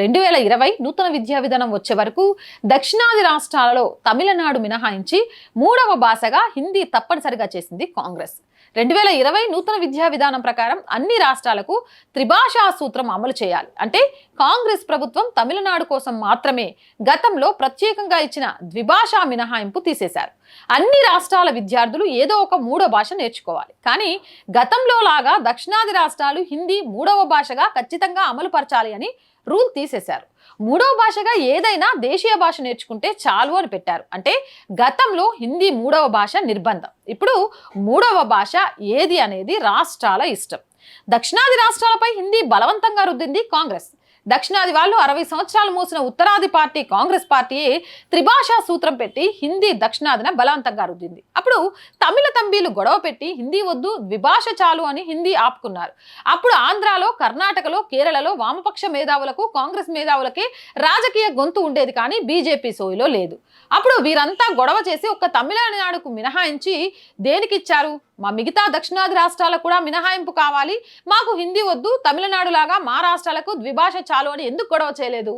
2020 నూతన విద్యా విధానం వచ్చే వరకు దక్షిణాది రాష్ట్రాలలో తమిళనాడు మినహాయించి మూడవ భాషగా హిందీ తప్పనిసరిగా చేసింది కాంగ్రెస్. 2020 నూతన విద్యా విధానం ప్రకారం అన్ని రాష్ట్రాలకు త్రిభాషా సూత్రం అమలు చేయాలి. అంటే కాంగ్రెస్ ప్రభుత్వం తమిళనాడు కోసం మాత్రమే గతంలో ప్రత్యేకంగా ఇచ్చిన ద్విభాషా మినహాయింపు తీసేశారు. అన్ని రాష్ట్రాల విద్యార్థులు ఏదో ఒక మూడో భాష నేర్చుకోవాలి. కానీ గతంలో లాగా దక్షిణాది రాష్ట్రాలు హిందీ మూడవ భాషగా ఖచ్చితంగా అమలు పరచాలి అని రూల్ తీసేశారు. మూడవ భాషగా ఏదైనా దేశీయ భాష నేర్చుకుంటే చాలు అని పెట్టారు. అంటే గతంలో హిందీ మూడవ భాష నిర్బంధం, ఇప్పుడు మూడవ భాష ఏది అనేది రాష్ట్రాల ఇష్టం. దక్షిణాది రాష్ట్రాలపై హిందీ బలవంతంగా రుద్దింది కాంగ్రెస్. దక్షిణాది వాళ్ళు 60 సంవత్సరాలు మోసిన ఉత్తరాది పార్టీ కాంగ్రెస్ పార్టీయే త్రిభాషా సూత్రం పెట్టి హిందీ దక్షిణాదిన బలవంతంగా రుద్దింది. అప్పుడు తమిళ తంబీలు గొడవ పెట్టి హిందీ వద్దు ద్విభాష చాలు అని హిందీ ఆపుకున్నారు. అప్పుడు ఆంధ్రాలో, కర్ణాటకలో, కేరళలో వామపక్ష మేధావులకు, కాంగ్రెస్ మేధావులకే రాజకీయ గొంతు ఉండేది, కానీ బీజేపీ సోయిలో లేదు. అప్పుడు వీరంతా గొడవ చేసి ఒక్క తమిళనాడుకు మినహాయించి దేనికిచ్చారు? మా మిగతా దక్షిణాది రాష్ట్రాలకు కూడా మినహాయింపు కావాలి, మాకు హిందీ వద్దు, తమిళనాడు లాగా మా రాష్ట్రాలకు ద్విభాష చాలు అని ఎందుకు గొడవ చేయలేదు?